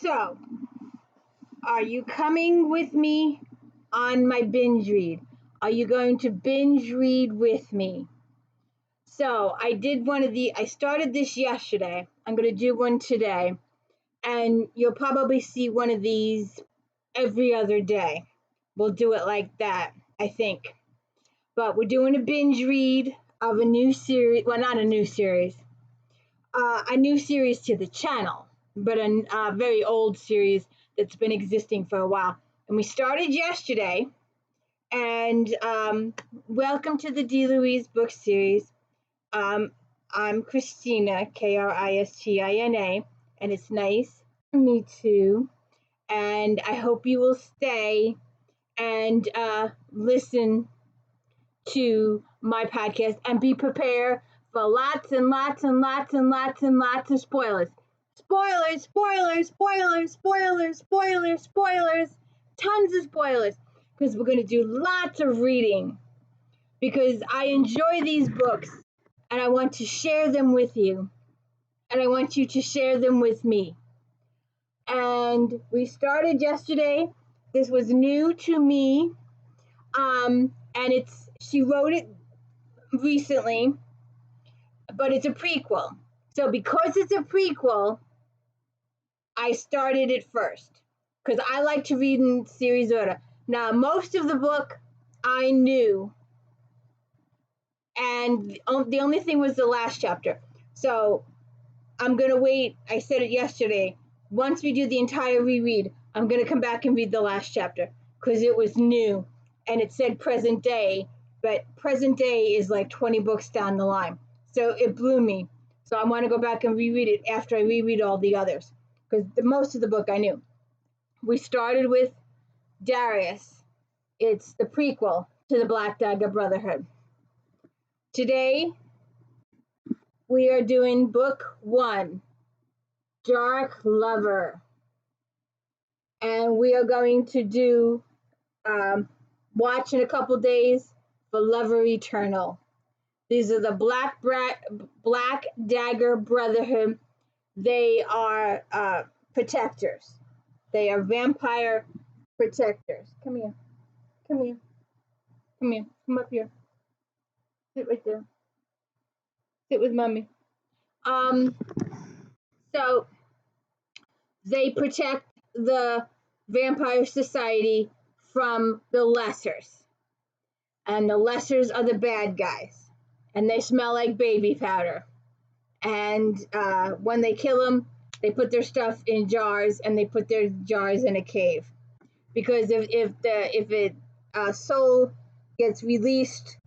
So, are you coming with me on my binge read? Are you going to binge read with me? So, I started this yesterday. I'm going to do one today. And you'll probably see one of these every other day. We'll do it like that, I think. But we're doing a binge read of a new series. Well, not a new series. A new series to the channel, but a very old series that's been existing for a while. And we started yesterday. And welcome to the D. Louise book series. I'm Christina, Kristina, and it's nice to meet you. And I hope you will stay and listen to my podcast and be prepared for lots and lots and lots and lots and lots of spoilers. Spoilers, spoilers, spoilers, spoilers, spoilers, spoilers, tons of spoilers, because we're going to do lots of reading, because I enjoy these books and I want to share them with you, and I want you to share them with me. And we started yesterday. This was new to me, and she wrote it recently, but it's a prequel. So because it's a prequel, I started it first because I like to read in series order. Now, most of the book I knew, and the only thing was the last chapter. So I'm going to wait. I said it yesterday. Once we do the entire reread, I'm going to come back and read the last chapter because it was new and it said present day, but present day is like 20 books down the line. So it blew me. So I want to go back and reread it after I reread all the others, because most of the book I knew. We started with Darius. It's the prequel to the Black Dagger Brotherhood. Today, we are doing book 1, Dark Lover. And we are going to do, watch in a couple days for Lover Eternal. These are the Black Dagger Brotherhood. They are protectors. They are vampire protectors. Come here. Come here. Come here. Come up here. Sit right there. Sit with mommy. So they protect the vampire society from the lessers. And the lessers are the bad guys. And they smell like baby powder. And when they kill them, they put their stuff in jars, and they put their jars in a cave. Because if a soul gets released,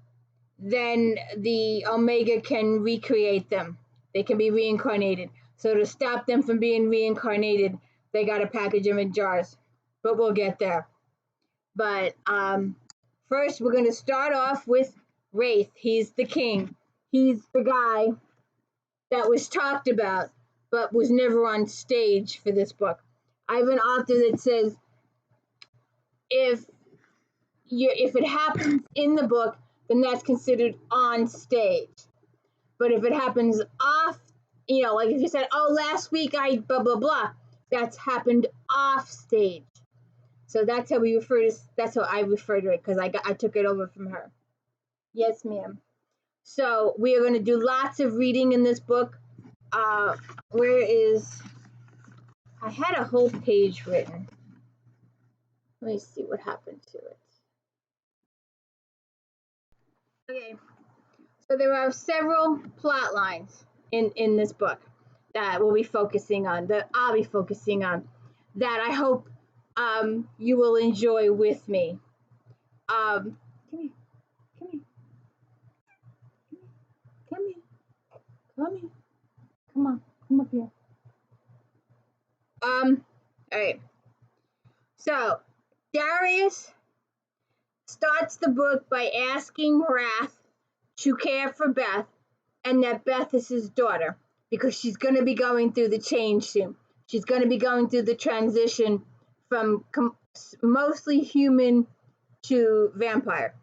then the Omega can recreate them. They can be reincarnated. So to stop them from being reincarnated, they got to package them in jars. But we'll get there. But first, we're going to start off with Wraith. He's the king. He's the guy that was talked about, but was never on stage for this book. I have an author that says if it happens in the book, then that's considered on stage. But if it happens off, like if you said, oh, last week I blah, blah, blah, that's happened off stage. So that's how that's how I refer to it, because I took it over from her. Yes, ma'am. So we are going to do lots of reading in this book. I had a whole page written. Let me see what happened to it. Okay, so there are several plot lines in this book that I'll be focusing on, that I hope you will enjoy with me. Come here. Come on, come up here. All right. So Darius starts the book by asking Wrath to care for Beth, and that Beth is his daughter, because she's going to be going through the change soon. She's going to be going through the transition from mostly human to vampire.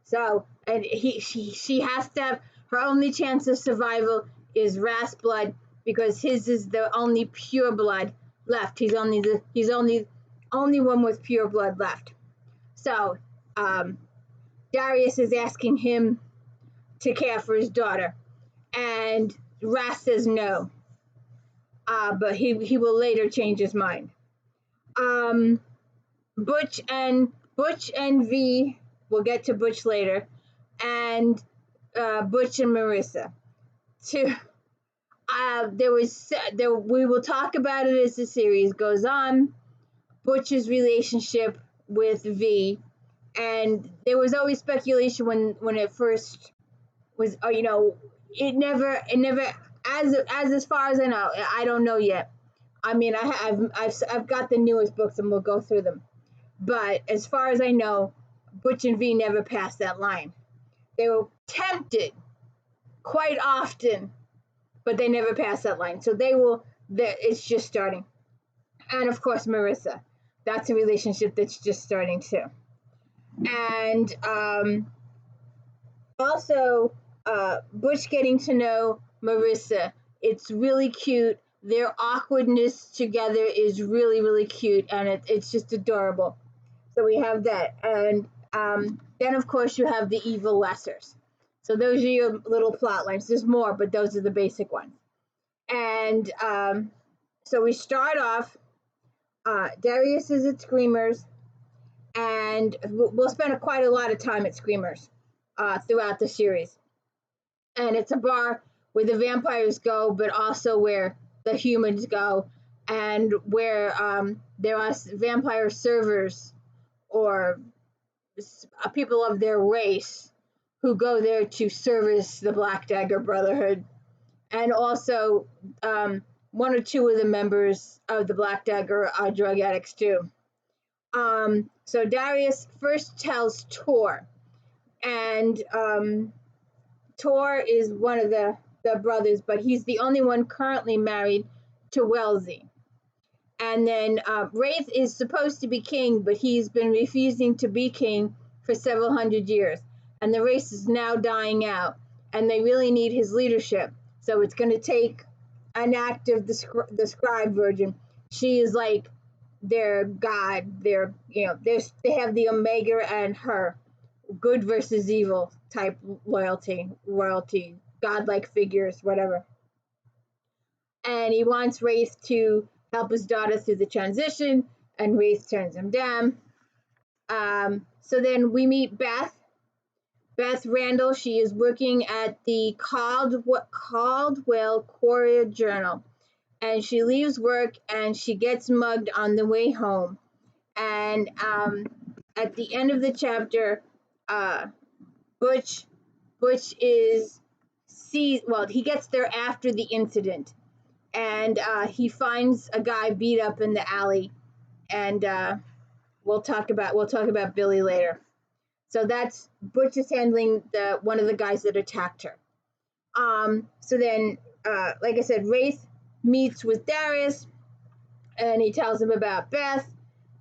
So, and she has to have, her only chance of survival is Wrath's blood, because his is the only pure blood left. He's only one with pure blood left. So Darius is asking him to care for his daughter, and Wrath says no, but he will later change his mind. Butch and V, we'll get to Butch later, and Butch and Marissa. We will talk about it as the series goes on. Butch's relationship with V, and there was always speculation when it first was, it never as far as I know, I don't know yet. I mean, I've got the newest books and we'll go through them, but as far as I know, Butch and V never passed that line. They were tempted quite often, but they never passed that line. So it's just starting. And of course, Marissa, that's a relationship that's just starting too. And also, Butch getting to know Marissa, it's really cute. Their awkwardness together is really, really cute, and it's just adorable. So we have that. And then, of course, you have the evil lessers. So those are your little plot lines. There's more, but those are the basic ones. And so we start off, Darius is at Screamers, and we'll spend quite a lot of time at Screamers throughout the series. And it's a bar where the vampires go, but also where the humans go, and where there are vampire servers or people of their race who go there to service the Black Dagger Brotherhood. And also, one or two of the members of the Black Dagger are drug addicts too. So Darius first tells Tor, and Tor is one of the brothers, but he's the only one currently married to Wellesley. And then Wraith is supposed to be king, but he's been refusing to be king for several hundred years. And the race is now dying out, and they really need his leadership. So it's going to take an act of the scribe virgin. She is like their god. They have the Omega and her, good versus evil type royalty, godlike figures, whatever. And he wants Wraith to help his daughter through the transition, and Wraith turns him down. So then we meet Beth Randall. She is working at the Caldwell Courier Journal, and she leaves work and she gets mugged on the way home. And at the end of the chapter, Butch he gets there after the incident, and he finds a guy beat up in the alley, and we'll talk about Billy later. So that's Butch is handling one of the guys that attacked her. So then, like I said, Wraith meets with Darius, and he tells him about Beth,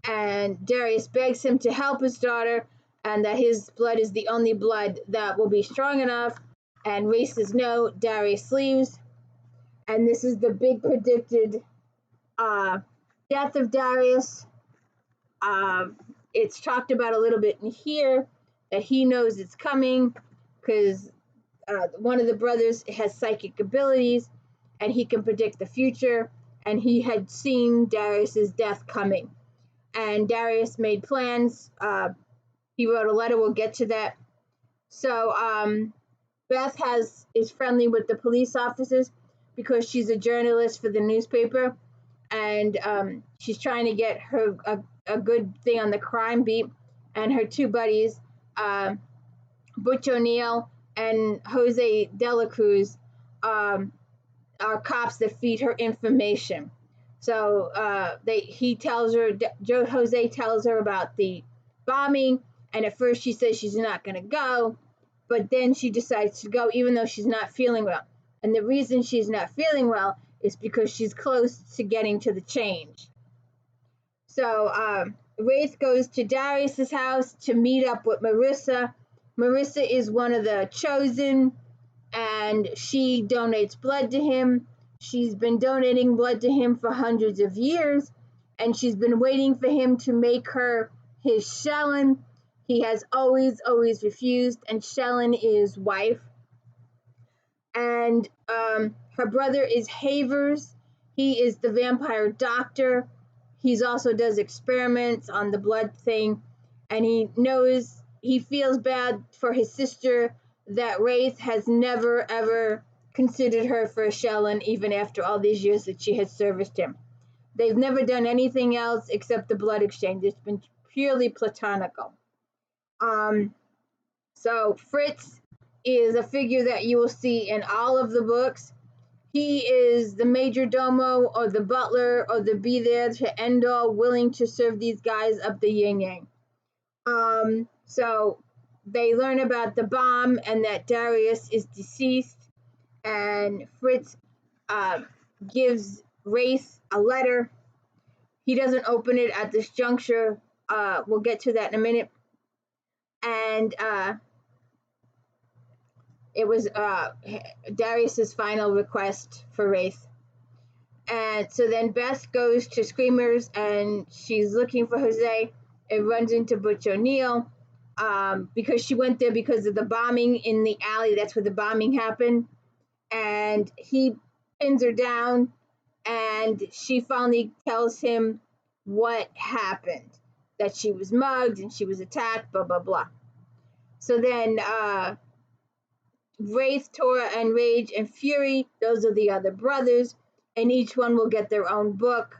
and Darius begs him to help his daughter, and that his blood is the only blood that will be strong enough. And Wraith says no. Darius leaves, and this is the big predicted death of Darius. It's talked about a little bit in here, that he knows it's coming because one of the brothers has psychic abilities and he can predict the future, and he had seen Darius's death coming, and Darius made plans. He wrote a letter. We'll get to that. So Beth is friendly with the police officers because she's a journalist for the newspaper, and she's trying to get her a good thing on the crime beat. And her two buddies, Butch O'Neill and Jose De La Cruz, are cops that feed her information. So Jose tells her about the bombing, and at first she says she's not going to go, but then she decides to go even though she's not feeling well. And the reason she's not feeling well is because she's close to getting to the change. So Wraith goes to Darius's house to meet up with Marissa. Marissa is one of the chosen, and she donates blood to him. She's been donating blood to him for hundreds of years, and she's been waiting for him to make her his Shellen. He has always refused, and Shellen is wife. And her brother is Havers. He is the vampire doctor. He's also does experiments on the blood thing, and he feels bad for his sister that Wraith has never ever considered her for a Shellen, even after all these years that she has serviced him. They've never done anything else except the blood exchange. It's been purely platonical. So Fritz is a figure that you will see in all of the books. He is the major domo or the butler or the be there to end all, willing to serve these guys up the yin yang. So they learn about the bomb and that Darius is deceased, and Fritz gives Wraith a letter. He doesn't open it at this juncture. We'll get to that in a minute. And it was Darius's final request for Wraith. And so then Beth goes to Screamers and she's looking for Jose and runs into Butch O'Neill because she went there because of the bombing in the alley. That's where the bombing happened. And he pins her down, and she finally tells him what happened, that she was mugged and she was attacked, blah, blah, blah. So then Wraith, Tora, and Rage and Fury, those are the other brothers, and each one will get their own book,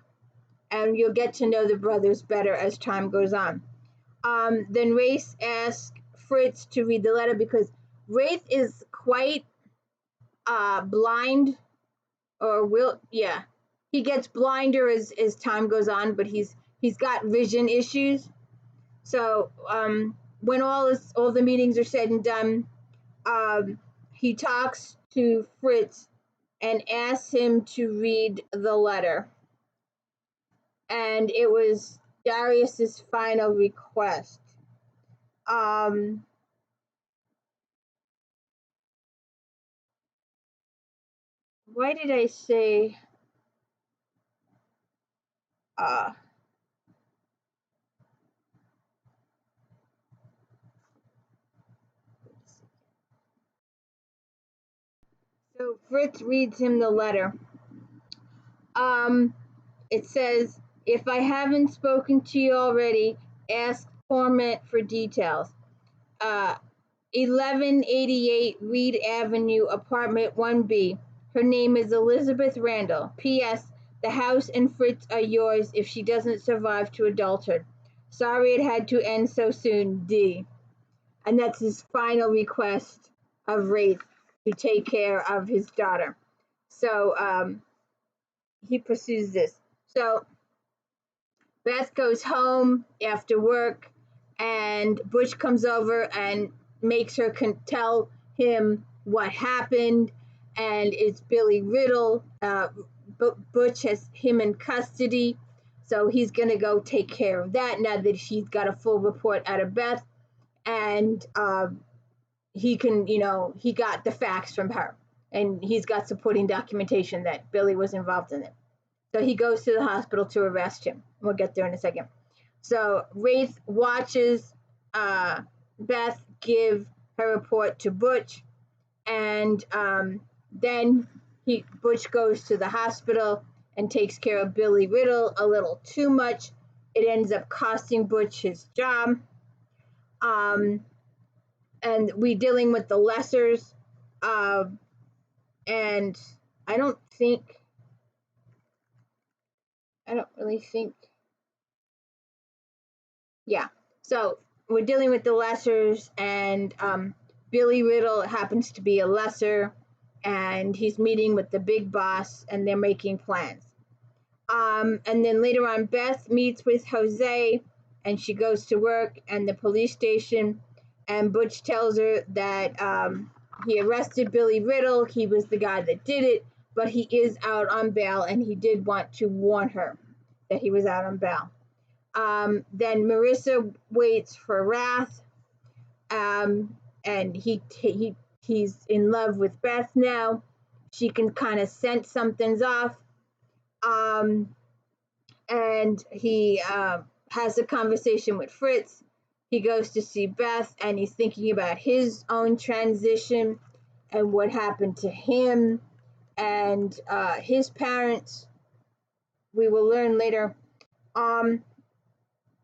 and you'll get to know the brothers better as time goes on. Then Wraith asks Fritz to read the letter because Wraith is quite blind, he gets blinder as time goes on, but he's got vision issues. So when all the meetings are said and done, he talks to Fritz and asks him to read the letter. And it was Darius's final request. Why did I say so Fritz reads him the letter. It says, if I haven't spoken to you already, ask Torment for details. 1188 Reed Avenue, apartment 1B. Her name is Elizabeth Randall. P.S. The house and Fritz are yours if she doesn't survive to adulthood. Sorry it had to end so soon, D. And that's his final request of Wraith to take care of his daughter. So he pursues this. So Beth goes home after work, and Butch comes over and makes her tell him what happened, and it's Billy Riddle. Butch has him in custody, so he's going to go take care of that now that she's got a full report out of Beth, and he got the facts from her, and he's got supporting documentation that Billy was involved in it. So he goes to the hospital to arrest him. We'll get there in a second. So Wraith watches Beth give her report to Butch, and then Butch goes to the hospital and takes care of Billy Riddle a little too much. It ends up costing Butch his job. And we're dealing with the lessers. And I don't really think. Yeah. So we're dealing with the lessers, and Billy Riddle happens to be a lesser, and he's meeting with the big boss, and they're making plans. And then later on, Beth meets with Jose, and she goes to work and the police station, and Butch tells her that he arrested Billy Riddle. He was the guy that did it, but he is out on bail, and he did want to warn her that he was out on bail. Then Marissa waits for Wrath, and he's in love with Beth now, she can kind of sense something's off. And he has a conversation with Fritz. He goes to see Beth, and he's thinking about his own transition and what happened to him and his parents. We will learn later.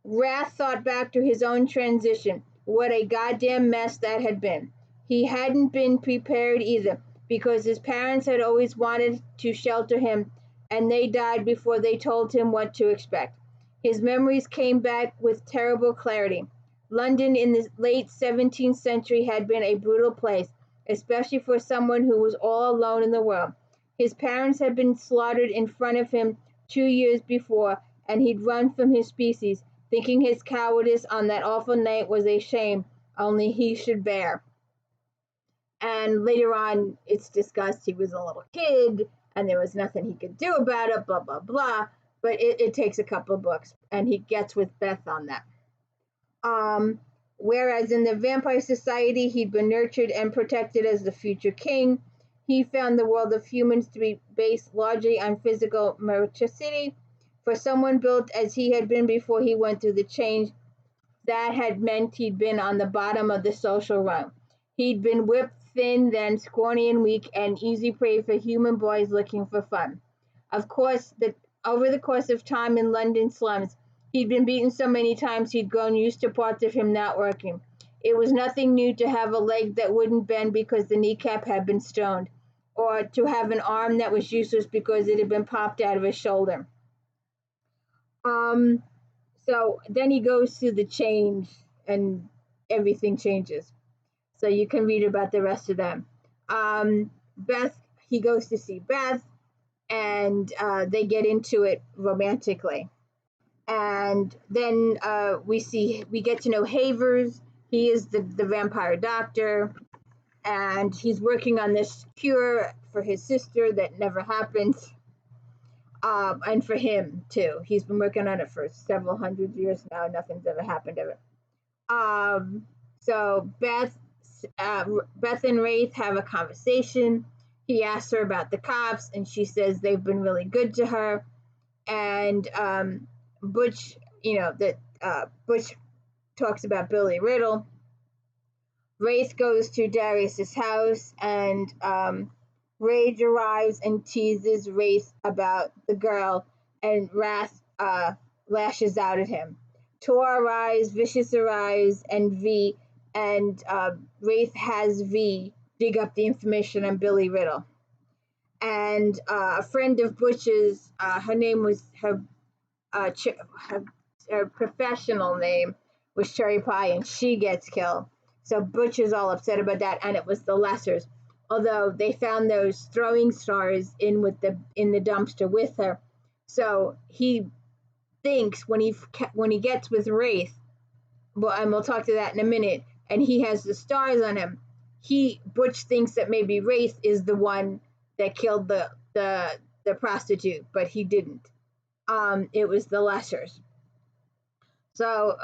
Wrath thought back to his own transition. What a goddamn mess that had been. He hadn't been prepared either, because his parents had always wanted to shelter him, and they died before they told him what to expect. His memories came back with terrible clarity. London in the late 17th century had been a brutal place, especially for someone who was all alone in the world. His parents had been slaughtered in front of him 2 years before, and he'd run from his species, thinking his cowardice on that awful night was a shame only he should bear. And later on, it's discussed he was a little kid and there was nothing he could do about it, blah, blah, blah. But it takes a couple of books, and he gets with Beth on that. Whereas in the Vampire Society, he'd been nurtured and protected as the future king. He found the world of humans to be based largely on physical meritocracy. For someone built as he had been before he went through the change, that had meant he'd been on the bottom of the social rung. He'd been whipped thin, then scrawny and weak, and easy prey for human boys looking for fun. Of course, over the course of time in London slums, he'd been beaten so many times he'd grown used to parts of him not working. It was nothing new to have a leg that wouldn't bend because the kneecap had been stoned, or to have an arm that was useless because it had been popped out of his shoulder. So then he goes through the change, and everything changes. So you can read about the rest of them. Beth, he goes to see Beth, and they get into it romantically. And then we get to know Havers. He is the vampire doctor, and he's working on this cure for his sister that never happens. And for him too. He's been working on it for several hundred years now. Nothing's ever happened to it. So Beth and Wraith have a conversation. He asks her about the cops, and she says they've been really good to her. And Butch, Butch talks about Billy Riddle. Wraith goes to Darius's house, and Rage arrives and teases Wraith about the girl, and Wrath lashes out at him. Tor arrives, Vicious arrives, and Wraith has V dig up the information on Billy Riddle. And a friend of Butch's, her name was her professional name was Cherry Pie, and she gets killed. So Butch is all upset about that, and it was the Lessers. Although they found those throwing stars in the dumpster with her, so he thinks when he gets with Wraith, and we'll talk to that in a minute, and he has the stars on him. Butch thinks that maybe Wraith is the one that killed the prostitute, but he didn't. It was the Lessers. So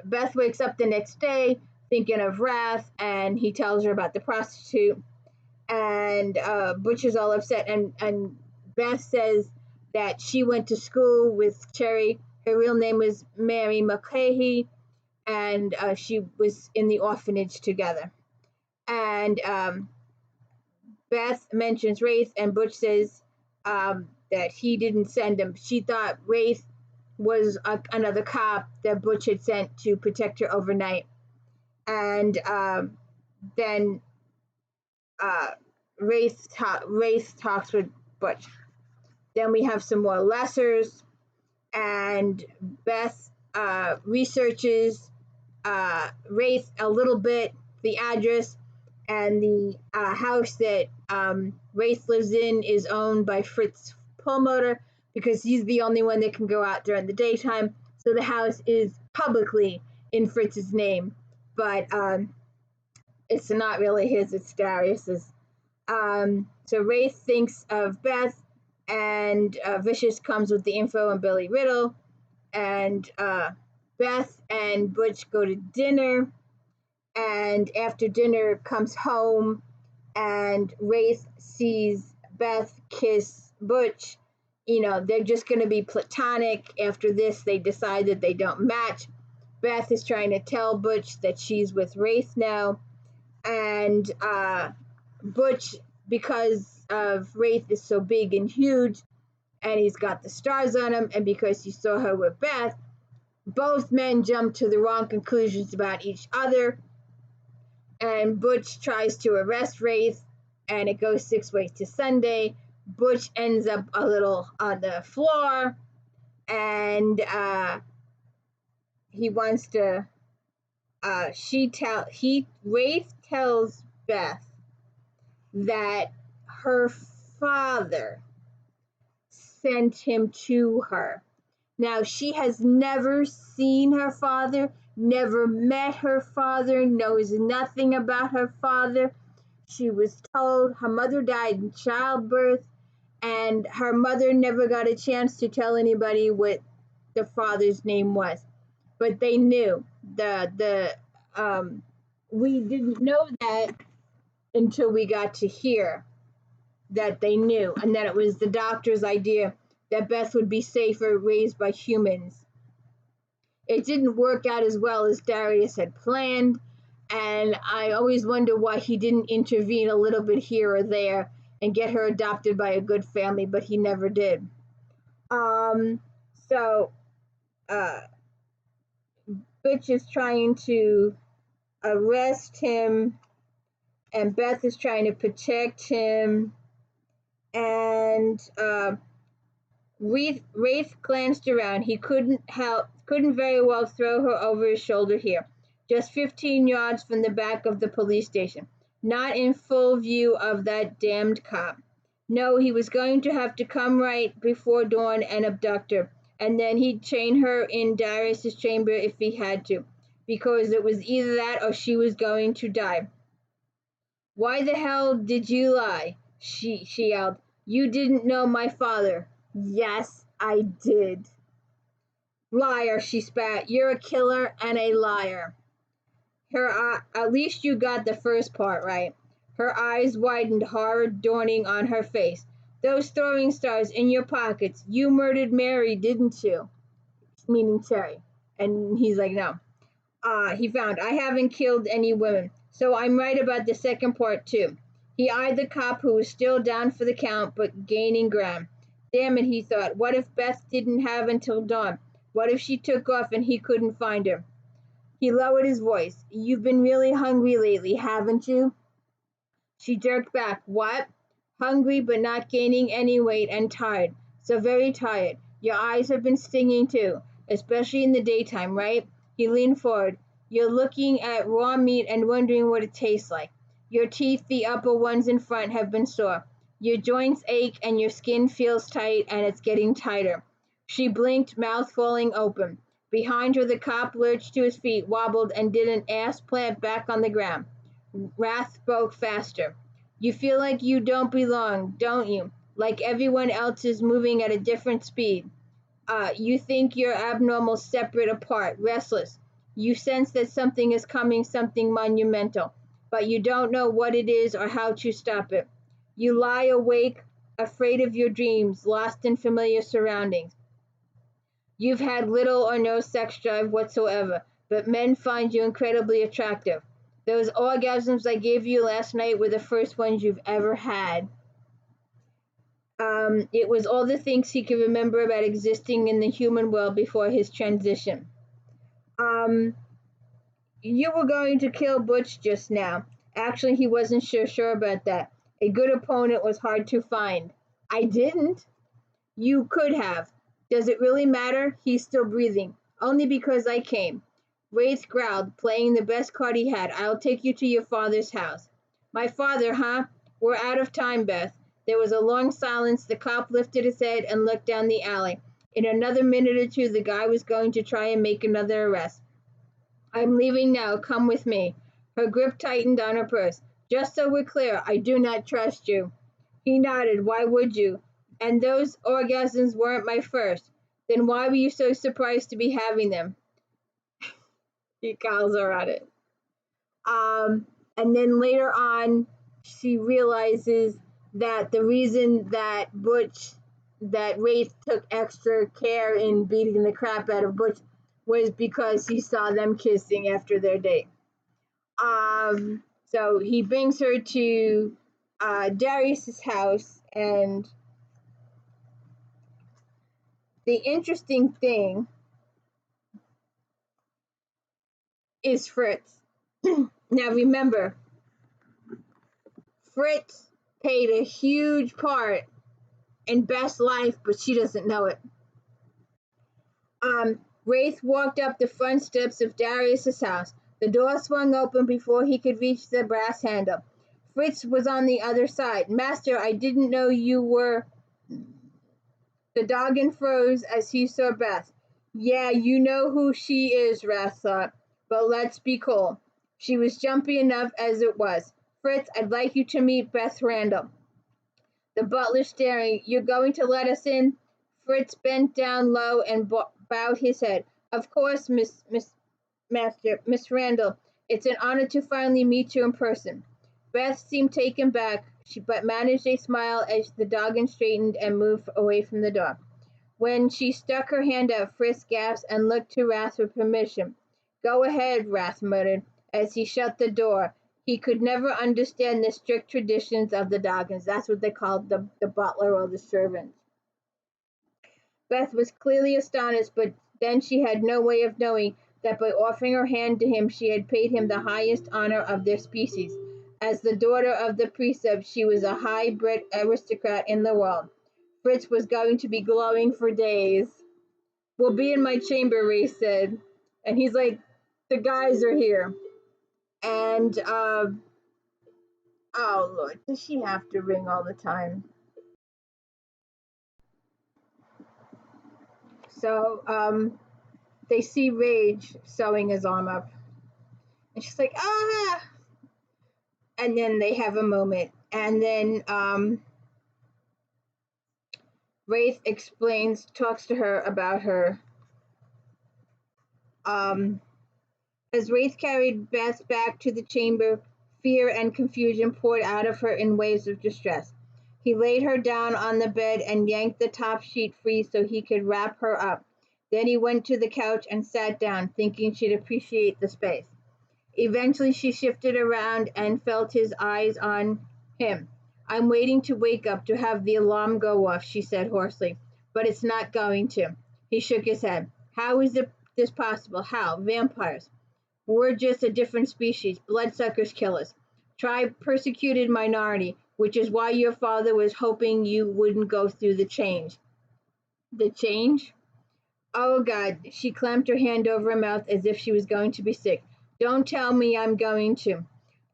Beth wakes up the next day thinking of Wrath, and he tells her about the prostitute. And Butch is all upset, and Beth says that she went to school with Cherry. Her real name was Mary Mulcahy, and she was in the orphanage together. And Beth mentions Wraith, and Butch says that he didn't send him. She thought Wraith was another cop that Butch had sent to protect her overnight. And then Wraith talks with Butch. Then we have some more Lessers, and Beth researches Wraith a little bit, the address, and the house that Wraith lives in is owned by Fritz Perlmutter, because he's the only one that can go out during the daytime. So the house is publicly in Fritz's name, but it's not really his, it's Darius's. So Wraith thinks of Beth, and Vicious comes with the info on Billy Riddle, and Beth and Butch go to dinner, and after dinner comes home, and Wraith sees Beth kiss Butch, they're just going to be platonic. After this, they decide that they don't match. Beth is trying to tell Butch that she's with Wraith now. And Butch, because of Wraith is so big and huge, and he's got the stars on him, and because he saw her with Beth, both men jump to the wrong conclusions about each other. And Butch tries to arrest Wraith, and it goes 6 ways to Sunday. Butch ends up a little on the floor, and he wants to. Wraith tells Beth that her father sent him to her. Now, she has never seen her father, never met her father, knows nothing about her father. She was told her mother died in childbirth, and her mother never got a chance to tell anybody what the father's name was. But they knew. We didn't know that until we got to hear that they knew, and that it was the doctor's idea that Beth would be safer raised by humans. It didn't work out as well as Darius had planned, and I always wonder why he didn't intervene a little bit here or there and get her adopted by a good family, but he never did. So Butch is trying to arrest him, and Beth is trying to protect him, and Wraith glanced around. He couldn't very well throw her over his shoulder here, just 15 yards from the back of the police station, not in full view of that damned cop. No, he was going to have to come right before dawn and abduct her, and then he'd chain her in Darius's chamber if he had to, because it was either that or she was going to die. Why the hell did you lie? She yelled. You didn't know my father. Yes, I did. Liar, she spat. You're a killer and a liar. At least you got the first part right. Her eyes widened, horror dawning on her face. Those throwing stars in your pockets. You murdered Mary, didn't you? Meaning Terry. And he's like, no. He found, I haven't killed any women. So I'm right about the second part, too. He eyed the cop, who was still down for the count, but gaining ground. Damn it, he thought. What if Beth didn't have until dawn? What if she took off and he couldn't find her? He lowered his voice. You've been really hungry lately, haven't you? She jerked back. What? Hungry, but not gaining any weight, and tired. So very tired. Your eyes have been stinging, too, especially in the daytime, right? He leaned forward. You're looking at raw meat and wondering what it tastes like. Your teeth, the upper ones in front, have been sore. Your joints ache and your skin feels tight, and it's getting tighter. She blinked, mouth falling open. Behind her, the cop lurched to his feet, wobbled, and did an ass plant back on the ground. Wrath spoke faster. You feel like you don't belong, don't you? Like everyone else is moving at a different speed. You think you're abnormal, separate, apart, restless. You sense that something is coming, something monumental, but you don't know what it is or how to stop it. You lie awake, afraid of your dreams, lost in familiar surroundings. You've had little or no sex drive whatsoever, but men find you incredibly attractive. Those orgasms I gave you last night were the first ones you've ever had. It was all the things he could remember about existing in the human world before his transition. You were going to kill Butch just now. Actually, he wasn't sure about that. A good opponent was hard to find. I didn't. You could have. Does it really matter? He's still breathing. Only because I came. Wraith growled, playing the best card he had. I'll take you to your father's house. My father, huh? We're out of time, Beth. There was a long silence. The cop lifted his head and looked down the alley. In another minute or two, the guy was going to try and make another arrest. I'm leaving now. Come with me. Her grip tightened on her purse. Just so we're clear, I do not trust you. He nodded. Why would you? And those orgasms weren't my first. Then why were you so surprised to be having them? He calls her on it. And then later on, she realizes that the reason that Wraith took extra care in beating the crap out of Butch was because he saw them kissing after their date. So he brings her to Darius's house, and the interesting thing is Fritz. Now remember, Fritz played a huge part in Beth's life, but she doesn't know it. Wraith walked up the front steps of Darius's house. The door swung open before he could reach the brass handle. Fritz was on the other side. Master, I didn't know you were... The Doggen froze as he saw Beth. Yeah, you know who she is, Wrath thought. But let's be cool. She was jumpy enough as it was. Fritz, I'd like you to meet Beth Randall. The butler staring. You're going to let us in? Fritz bent down low and bowed his head. Of course, Miss Randall. It's an honor to finally meet you in person. Beth seemed taken back, but managed a smile as the Doggen straightened and moved away from the door. When she stuck her hand out, Fritz gasped and looked to Wrath for permission. Go ahead, Wrath muttered as he shut the door. He could never understand the strict traditions of the Doggens. That's what they called the butler or the servant. Beth was clearly astonished, but then she had no way of knowing that by offering her hand to him, she had paid him the highest honor of their species. As the daughter of the precept, she was a high-bred aristocrat in the world. Fritz was going to be glowing for days. We'll be in my chamber, Ray said. And he's like, the guys are here. And, oh, Lord, does she have to ring all the time? So, they see Rage sewing his arm up. And she's like, ah! And then they have a moment. And then, Wraith talks to her about her. As Wraith carried Beth back to the chamber, fear and confusion poured out of her in waves of distress. He laid her down on the bed and yanked the top sheet free so he could wrap her up. Then he went to the couch and sat down, thinking she'd appreciate the space. Eventually she shifted around and felt his eyes on him. I'm waiting to wake up to have the alarm go off, she said hoarsely, but it's not going to. He shook his head. How is this possible? How? Vampires. We're just a different species. Bloodsuckers kill us. Tribe persecuted minority, which is why your father was hoping you wouldn't go through the change. The change? Oh, God. She clamped her hand over her mouth as if she was going to be sick. Don't tell me I'm going to.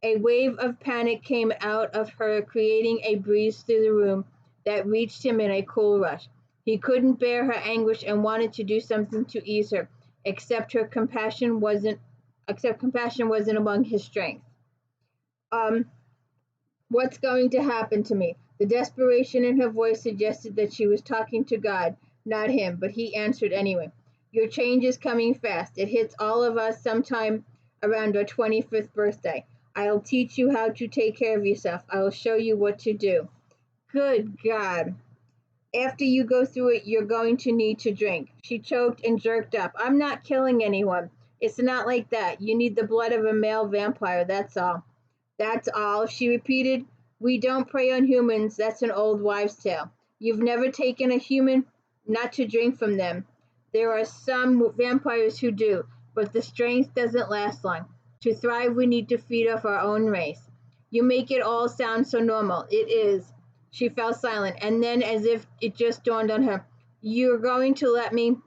A wave of panic came out of her, creating a breeze through the room that reached him in a cool rush. He couldn't bear her anguish and wanted to do something to ease her, except compassion wasn't among his strength. What's going to happen to me? The desperation in her voice suggested that she was talking to God, not him, but he answered anyway. Your change is coming fast. It hits all of us sometime around our 25th birthday. I'll teach you how to take care of yourself. I will show you what to do. Good God. After you go through it, you're going to need to drink. She choked and jerked up. I'm not killing anyone. It's not like that. You need the blood of a male vampire, that's all. That's all, she repeated. We don't prey on humans. That's an old wives' tale. You've never taken a human, not to drink from them. There are some vampires who do, but the strength doesn't last long. To thrive, we need to feed off our own race. You make it all sound so normal. It is. She fell silent, and then, as if it just dawned on her, you're going to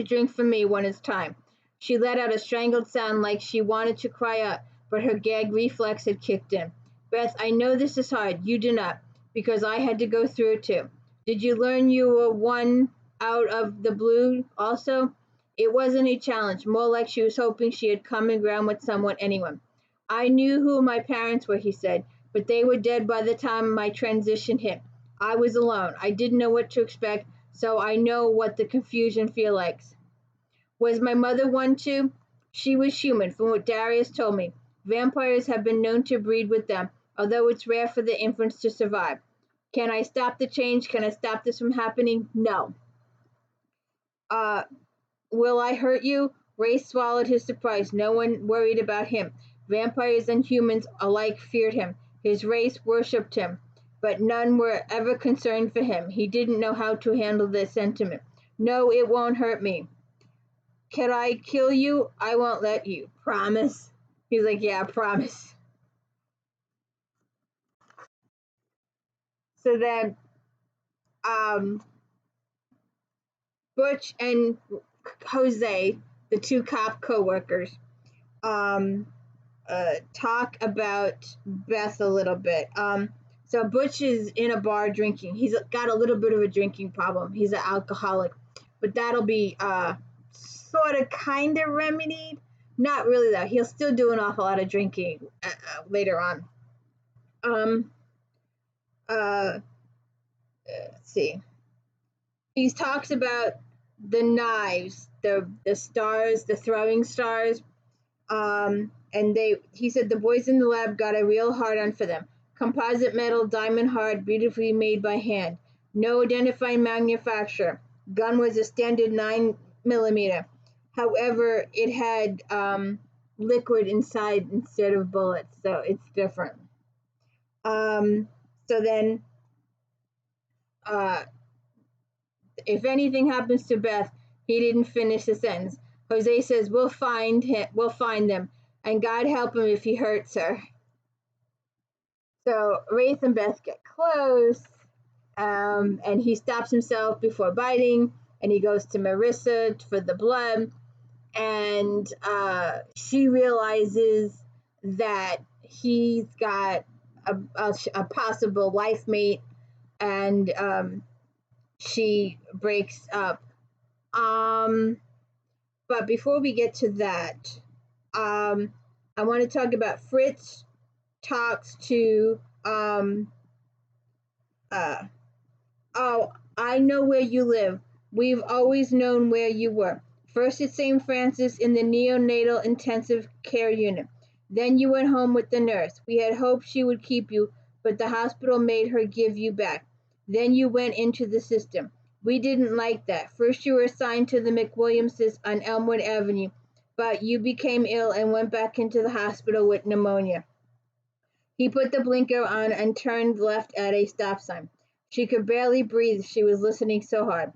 drink from me when it's time. She let out a strangled sound like she wanted to cry out, but her gag reflex had kicked in. Beth, I know this is hard. You do not, because I had to go through it too. Did you learn you were one out of the blue also? It wasn't a challenge, more like she was hoping she had common ground with anyone. I knew who my parents were, he said, but they were dead by the time my transition hit. I was alone. I didn't know what to expect, so I know what the confusion feels like. Was my mother one too? She was human, from what Darius told me. Vampires have been known to breed with them. although it's rare for the infants to survive. Can I stop the change? Can I stop this from happening? No. Will I hurt you? Ray swallowed his surprise. No one worried about him. Vampires and humans alike feared him. His race worshipped him, but none were ever concerned for him. He didn't know how to handle this sentiment. No, it won't hurt me. Can I kill you? I won't let you. Promise? He's like, yeah, promise. So then, Butch and Jose, the two cop co-workers, talk about Beth a little bit. So Butch is in a bar drinking. He's got a little bit of a drinking problem. He's an alcoholic, but that'll be sort of kind of remedied. Not really though. He'll still do an awful lot of drinking later on. Let's see. He talks about the knives, the stars, the throwing stars. And he said the boys in the lab got a real hard on for them. Composite metal, diamond hard, beautifully made by hand. No identifying manufacturer. Gun was a standard 9mm. However, it had liquid inside instead of bullets, so it's different. So then, if anything happens to Beth, he didn't finish the sentence. Jose says, we'll find them, and God help him if he hurts her. So Wraith and Beth get close, and he stops himself before biting, and he goes to Marissa for the blood, and she realizes that he's got a possible life mate, and she breaks up. But before we get to that, I want to talk about Fritz talks to, oh, I know where you live. We've always known where you were. First at St. Francis in the neonatal intensive care unit. Then you went home with the nurse. We had hoped she would keep you, but the hospital made her give you back. Then you went into the system. We didn't like that. First you were assigned to the McWilliamses on Elmwood Avenue, but you became ill and went back into the hospital with pneumonia. He put the blinker on and turned left at a stop sign. She could barely breathe. She was listening so hard.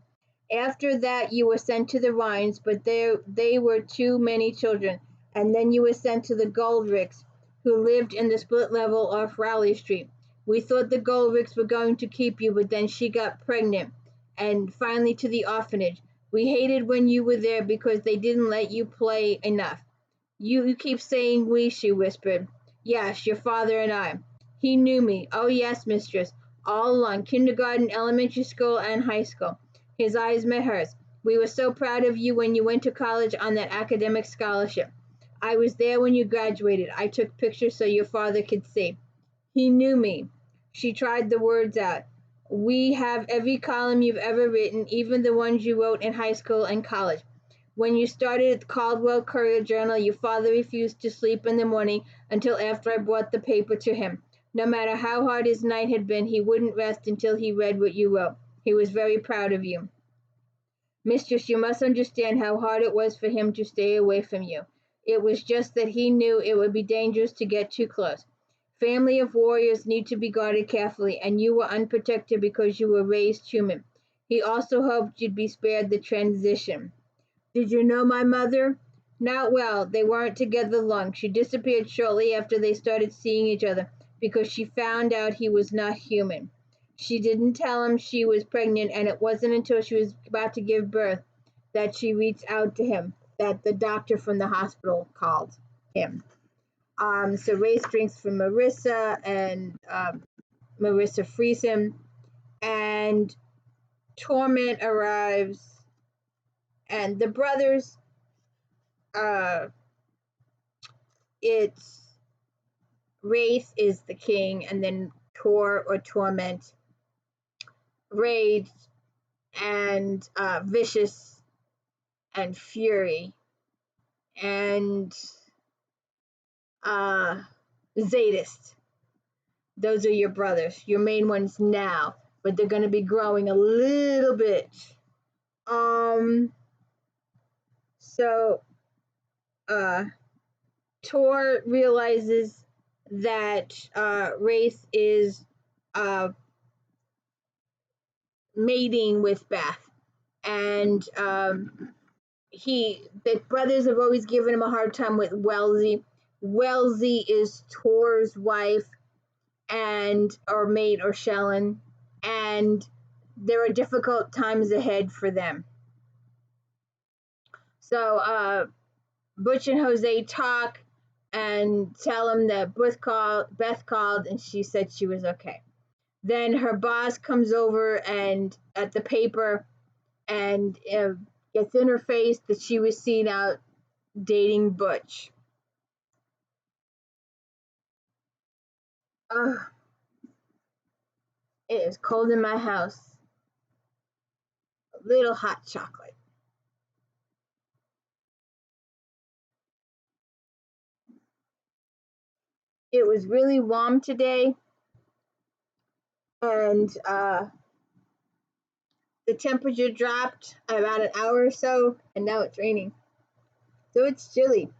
After that you were sent to the Rhines, but they were too many children, and then you were sent to the Goldricks, who lived in the split level off Raleigh Street. We thought the Goldricks were going to keep you, but then she got pregnant. And finally to the orphanage. We hated when you were there because they didn't let you play enough. You keep saying we, she whispered. Yes, your father and I. He knew me. Oh, yes, mistress. All along, kindergarten, elementary school, and high school. His eyes met hers. We were so proud of you when you went to college on that academic scholarship. I was there when you graduated. I took pictures so your father could see. He knew me. She tried the words out. We have every column you've ever written, even the ones you wrote in high school and college. When you started at the Caldwell Courier-Journal, your father refused to sleep in the morning until after I brought the paper to him. No matter how hard his night had been, he wouldn't rest until he read what you wrote. He was very proud of you. Mistress, you must understand how hard it was for him to stay away from you. It was just that he knew it would be dangerous to get too close. Family of warriors need to be guarded carefully, and you were unprotected because you were raised human. He also hoped you'd be spared the transition. Did you know my mother? Not well. They weren't together long. She disappeared shortly after they started seeing each other because she found out he was not human. She didn't tell him she was pregnant, and it wasn't until she was about to give birth that she reached out to him, that the doctor from the hospital called him. So Race drinks from Marissa, and Marissa frees him, and Torment arrives, and the brothers, it's Wraith is the king, and then Tor or Torment, Rage, and Vicious, and Fury, and Zadist. Those are your brothers, your main ones now, but they're going to be growing a little bit. So Tor realizes that Wraith is mating with Beth, and the brothers have always given him a hard time with Wellesley. Wellesley is Tor's wife, and or mate or Shellen, and there are difficult times ahead for them. So Butch and Jose talk and tell him that Beth called and she said she was okay. Then her boss comes over and at the paper and gets in her face that she was seen out dating Butch. Ugh. It is cold in my house. A little hot chocolate. It was really warm today, and the temperature dropped about an hour or so, and now it's raining. So it's chilly.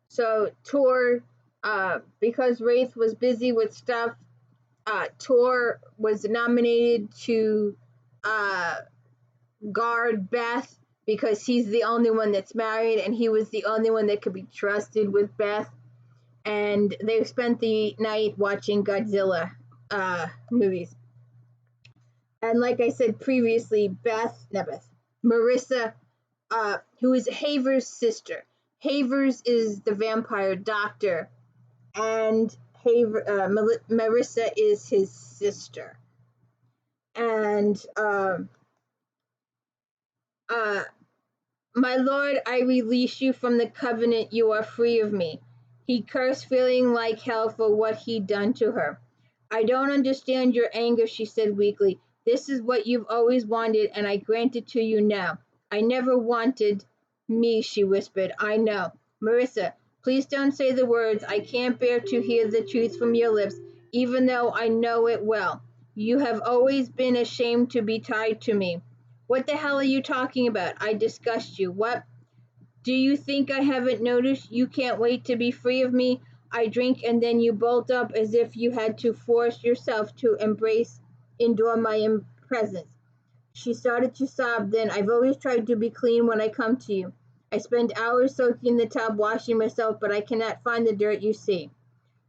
So Tor, because Wraith was busy with stuff, Tor was nominated to guard Beth because he's the only one that's married and he was the only one that could be trusted with Beth. And they spent the night watching Godzilla movies. And like I said previously, Marissa, who is Haver's sister. Havers is the vampire doctor, and Marissa is his sister. And my lord, I release you from the covenant. You are free of me. He cursed, feeling like hell for what he'd done to her. I don't understand your anger, she said weakly. This is what you've always wanted, and I grant it to you now. I never wanted me, she whispered. I know. Marissa, please don't say the words. I can't bear to hear the truth from your lips, even though I know it well. You have always been ashamed to be tied to me. What the hell are you talking about? I disgust you. What? Do you think I haven't noticed? You can't wait to be free of me. I drink and then you bolt up as if you had to force yourself to endure my presence. She started to sob. Then, I've always tried to be clean when I come to you. I spend hours soaking in the tub, washing myself, but I cannot find the dirt you see.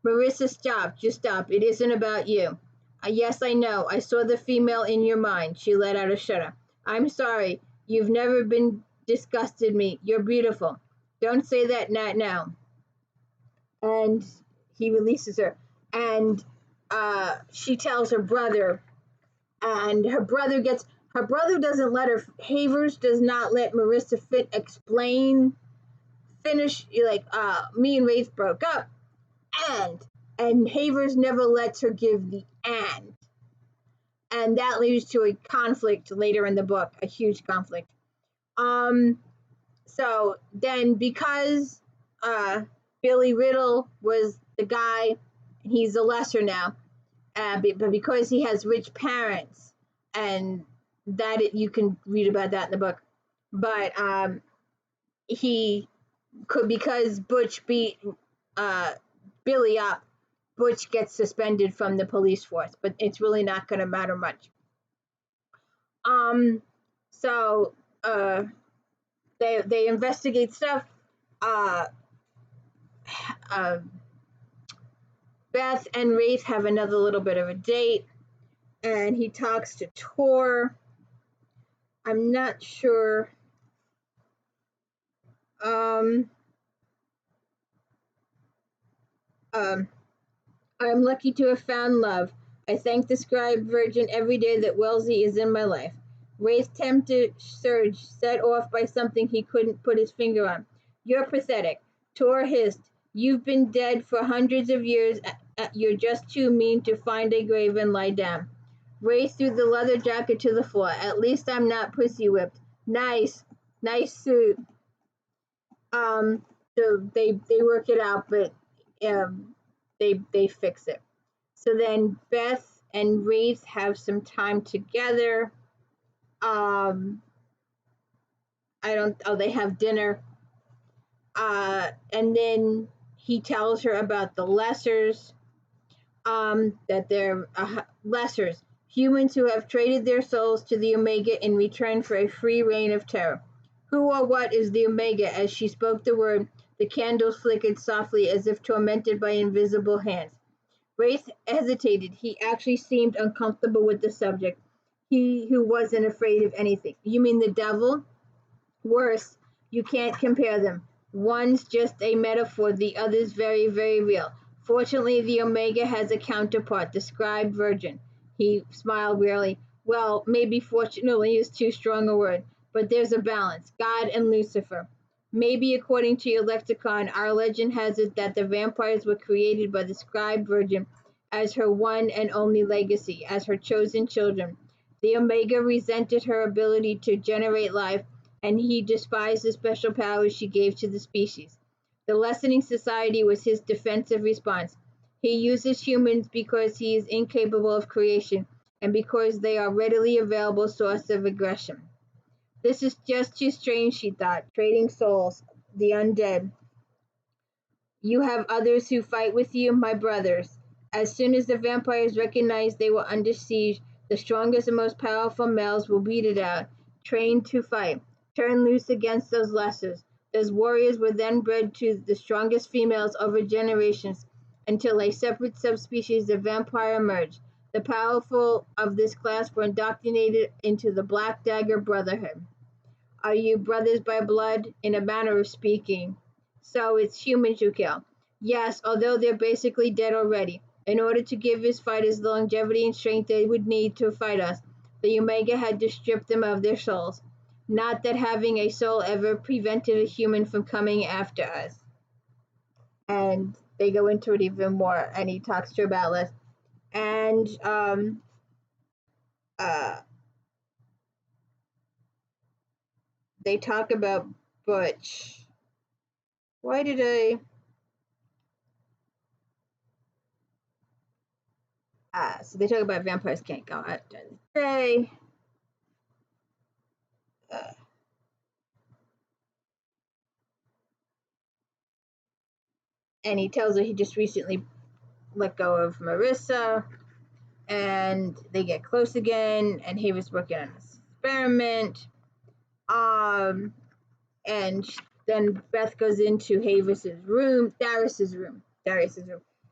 Marissa, stop. Just stop. It isn't about you. Yes, I know. I saw the female in your mind. She let out a shudder. I'm sorry. You've never been disgusted me. You're beautiful. Don't say that not now. And he releases her. And she tells her brother. And her brother doesn't let her, Havers does not let Marissa finish, like, me and Wraith broke up. And Havers never lets her give the and. And that leads to a conflict later in the book, a huge conflict. So then because Billy Riddle was the guy, he's a lesser now, but because he has rich parents, and you can read about that in the book. But he could, because Butch beat Billy up, Butch gets suspended from the police force, but it's really not going to matter much. So they investigate stuff. Beth and Wraith have another little bit of a date, and he talks to Tor. I'm not sure. I'm lucky to have found love. I thank the scribe virgin every day that Wellesley is in my life. Wraith's tempted surge set off by something he couldn't put his finger on. You're pathetic. Tor hissed. You've been dead for hundreds of years. You're just too mean to find a grave and lie down. Wraith threw the leather jacket to the floor. At least I'm not pussy whipped. Nice suit. So they work it out, but they fix it. So then Beth and Wraith have some time together. I don't. Oh, they have dinner. And then he tells her about the lessers. That they're lessers, humans who have traded their souls to the Omega in return for a free reign of terror. Who or what is the Omega? As she spoke the word, the candles flickered softly as if tormented by invisible hands. Wraith hesitated. He actually seemed uncomfortable with the subject. He who wasn't afraid of anything. You mean the devil? Worse, you can't compare them. One's just a metaphor, the other's very, very real. Fortunately, the Omega has a counterpart, the scribe virgin. He smiled wearily. Well, maybe fortunately is too strong a word, but there's a balance. God and Lucifer. Maybe according to your lexicon, our legend has it that the vampires were created by the scribe virgin as her one and only legacy, as her chosen children. The Omega resented her ability to generate life, and he despised the special powers she gave to the species. The lessening society was his defensive response. He uses humans because he is incapable of creation and because they are readily available source of aggression. This is just too strange, she thought. Trading souls, the undead. You have others who fight with you, my brothers. As soon as the vampires recognize they were under siege, the strongest and most powerful males will beat it out, trained to fight, turn loose against those lessers. Those warriors were then bred to the strongest females over generations until a separate subspecies of vampire emerged. The powerful of this class were indoctrinated into the Black Dagger Brotherhood. Are you brothers by blood? In a manner of speaking. So it's humans you kill. Yes, although they're basically dead already. In order to give his fighters the longevity and strength they would need to fight us, the Omega had to strip them of their souls. Not that having a soul ever prevented a human from coming after us. And they go into it even more, and he talks to her about this. And they talk about Butch. Why did I? So they talk about vampires can't go out during the day. And he tells her he just recently let go of Marissa, and they get close again, and he was working on an experiment. And then Beth goes into Darius's room,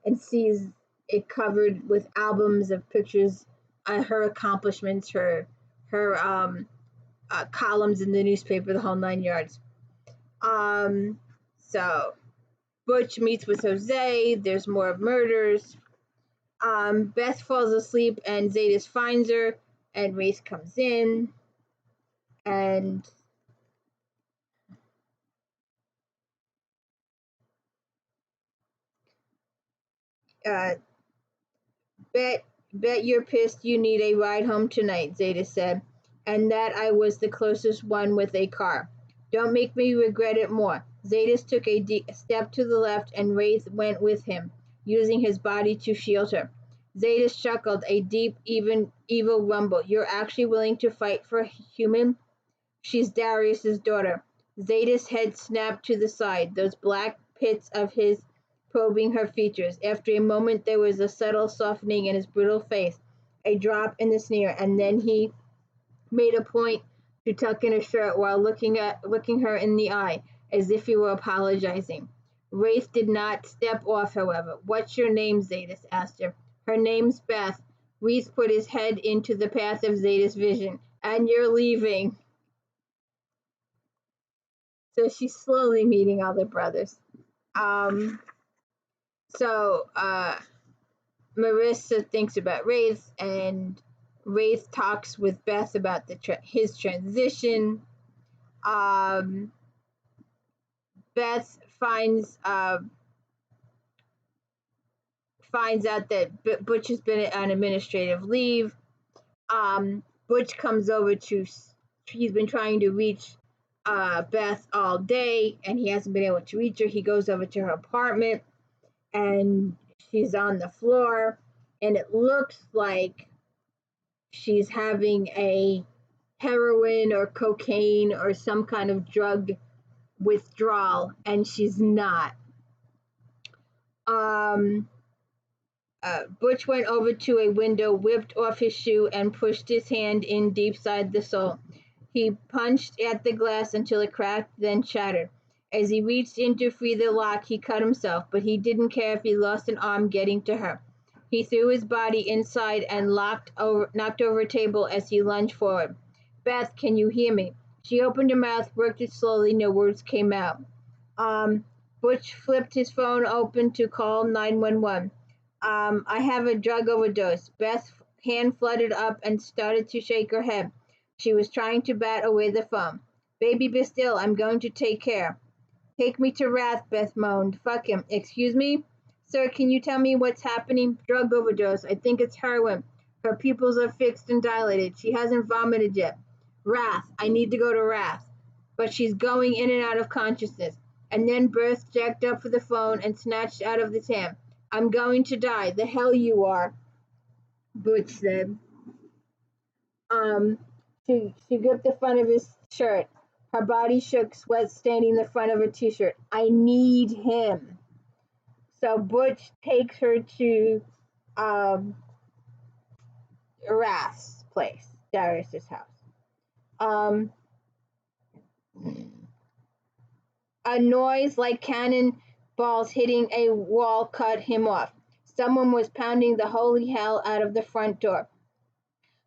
and sees it covered with albums of pictures of her accomplishments, her columns in the newspaper, the whole 9 yards. So Butch meets with Jose. There's more murders. Beth falls asleep, and Zetas finds her, and Race comes in, and bet you're pissed you need a ride home tonight, Zeta said, and that I was the closest one with a car. Don't make me regret it more. Zetas took a step to the left, and Wraith went with him, using his body to shield her. Zetas chuckled, a deep, evil rumble. You're actually willing to fight for a human? She's Darius's daughter. Zetas' head snapped to the side, those black pits of his probing her features. After a moment there was a subtle softening in his brutal face, a drop in the sneer, and then he made a point to tuck in his shirt while looking her in the eye, as if he were apologizing. Wraith did not step off, however. What's your name? Zetas asked her. Her name's Beth. Wraith put his head into the path of Zetas' vision. And you're leaving. So she's slowly meeting all the brothers. Marissa thinks about Wraith, and Wraith talks with Beth about his transition. Beth finds out that Butch has been on administrative leave. Butch comes over he's been trying to reach Beth all day, and he hasn't been able to reach her. He goes over to her apartment, and she's on the floor, and it looks like she's having a heroin or cocaine or some kind of drug withdrawal, and she's not. Butch went over to a window, whipped off his shoe, and pushed his hand in deep-side the sole. He punched at the glass until it cracked, then shattered. As he reached in to free the lock, he cut himself, but he didn't care if he lost an arm getting to her. He threw his body inside and knocked over a table as he lunged forward. "Beth, can you hear me?" She opened her mouth, worked it slowly, no words came out. Butch flipped his phone open to call 911. "I have a drug overdose." Beth's hand fluttered up and started to shake her head. She was trying to bat away the phone. "Baby, be still. I'm going to take care." "Take me to Wrath," Beth moaned. "Fuck him." "Excuse me? Sir, can you tell me what's happening?" "Drug overdose. I think it's heroin. Her pupils are fixed and dilated. She hasn't vomited yet." "Wrath. I need to go to Wrath." But she's going in and out of consciousness. And then Beth jacked up for the phone and snatched out of his hand. "I'm going to die." "The hell you are," Butch said. She gripped the front of his shirt. Her body shook, sweat staining the front of her t-shirt. "I need him." So Butch takes her to Wrath's place, Darius's house. A noise like cannonballs hitting a wall cut him off. Someone was pounding the holy hell out of the front door.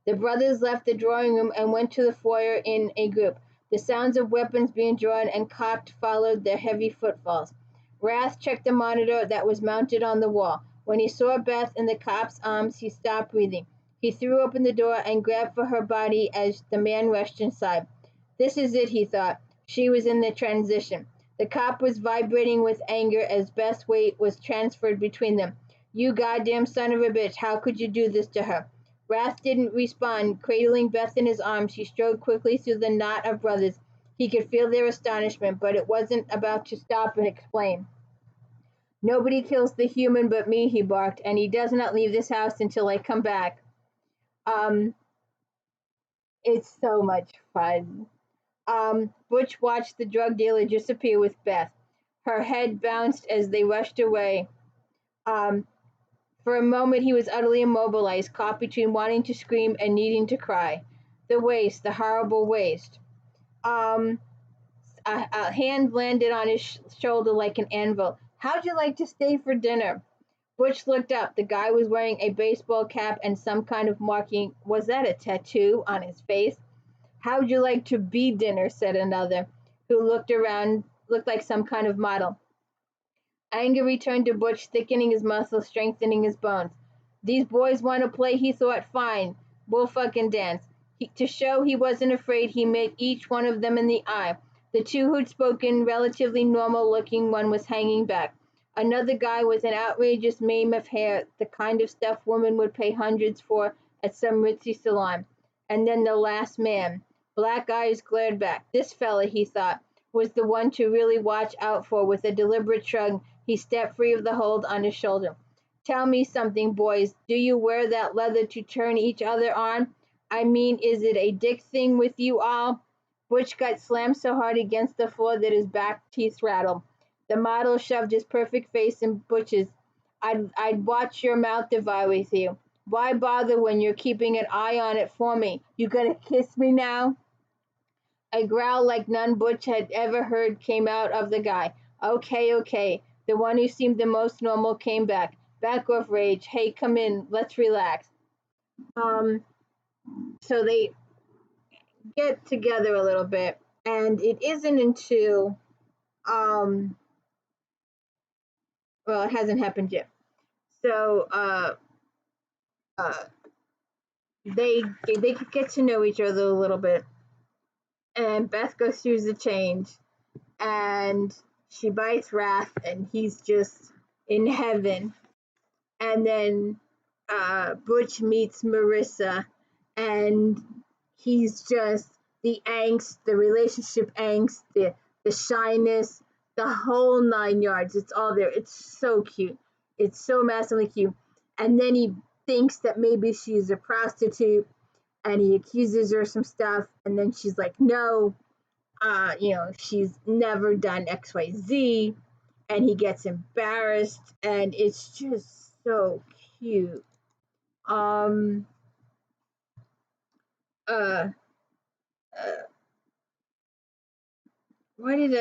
The brothers left the drawing room and went to the foyer in a group. The sounds of weapons being drawn and cocked followed their heavy footfalls. Wrath checked the monitor that was mounted on the wall. When he saw Beth in the cop's arms, he stopped breathing. He threw open the door and grabbed for her body as the man rushed inside. This is it, he thought. She was in the transition. The cop was vibrating with anger as Beth's weight was transferred between them. "You goddamn son of a bitch, how could you do this to her?" Wrath didn't respond. Cradling Beth in his arms, he strode quickly through the knot of brothers. He could feel their astonishment, but it wasn't about to stop and explain. "Nobody kills the human but me," he barked, "and he does not leave this house until I come back." It's so much fun. Butch watched the drug dealer disappear with Beth. Her head bounced as they rushed away. For a moment he was utterly immobilized, caught between wanting to scream and needing to cry. The waste, the horrible waste. A hand landed on his shoulder like an anvil. "How'd you like to stay for dinner?" Butch looked up. The guy was wearing a baseball cap and some kind of marking. Was that a tattoo on his face? "How'd you like to be dinner?" said another, who looked like some kind of model. Anger returned to Butch, thickening his muscles, strengthening his bones. These boys want to play, he thought. Fine, we'll fucking dance. To show he wasn't afraid, he met each one of them in the eye. The two who'd spoken, relatively normal-looking one, was hanging back. Another guy with an outrageous mane of hair, the kind of stuff women would pay hundreds for at some ritzy salon. And then the last man. Black eyes glared back. This fella, he thought, was the one to really watch out for. With a deliberate shrug, he stepped free of the hold on his shoulder. "Tell me something, boys. Do you wear that leather to turn each other on? I mean, is it a dick thing with you all?" Butch got slammed so hard against the floor that his back teeth rattled. The model shoved his perfect face in Butch's. I'd watch your mouth if I was you. Why bother when you're keeping an eye on it for me? You gonna kiss me now?" A growl like none Butch had ever heard came out of the guy. Okay. The one who seemed the most normal came back. "Back off, Rage. Hey, come in. Let's relax." So they get together a little bit, and it isn't until, well, it hasn't happened yet. So they get to know each other a little bit, and Beth goes through the change, and she bites Wrath, and he's just in heaven. And then Butch meets Marissa, and he's just the angst, the relationship angst, the shyness, the whole 9 yards. It's all there. It's so cute. It's so massively cute. And then he thinks that maybe she's a prostitute, and he accuses her of some stuff, and then she's like, no, she's never done XYZ, and he gets embarrassed, and it's just so cute. Um, uh, uh why did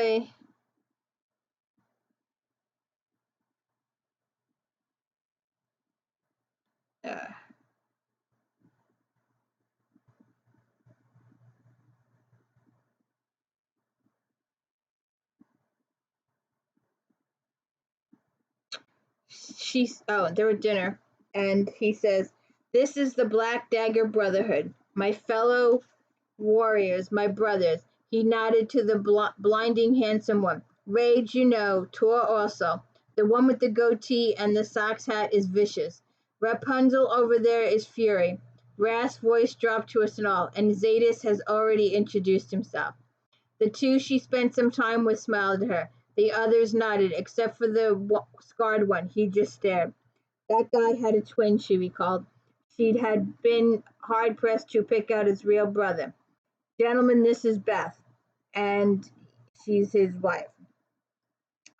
uh, they're at dinner, and he says, "This is the Black Dagger Brotherhood, my fellow warriors, my brothers." He nodded to the blinding handsome one. "Rage, you know, Tor also. The one with the goatee and the socks hat is vicious. Rapunzel over there is fury." Wrath's voice dropped to a snarl, and Zadis has already introduced himself. The two she spent some time with smiled at her. The others nodded, except for the scarred one. He just stared. That guy had a twin, she recalled. She had been hard-pressed to pick out his real brother. "Gentlemen, this is Beth," and she's his wife.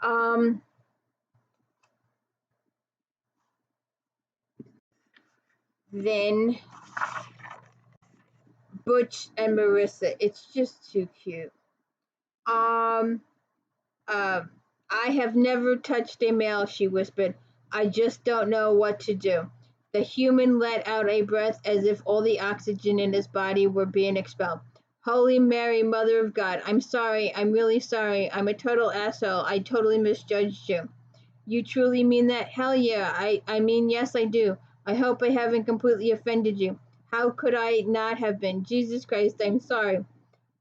Um, then Butch and Marissa. It's just too cute. Um, uh, "I have never touched a male," she whispered. "I just don't know what to do." The human let out a breath as if all the oxygen in his body were being expelled. "Holy Mary, Mother of God, I'm sorry. I'm really sorry. I'm a total asshole. I totally misjudged you." "You truly mean that?" "Hell yeah. I mean, yes, I do. I hope I haven't completely offended you." "How could I not have been? Jesus Christ, I'm sorry."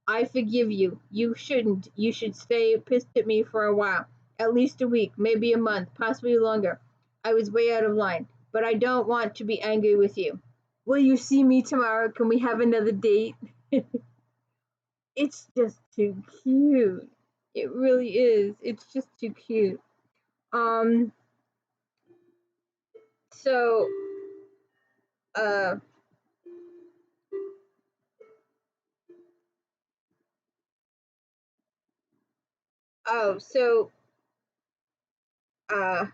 "I forgive you. You shouldn't. You should stay pissed at me for a while. At least a week, maybe a month, possibly longer. I was way out of line. But I don't want to be angry with you." "Will you see me tomorrow? Can we have another date?" It's just too cute. It really is. It's just too cute. Um, so, uh, oh, so, uh,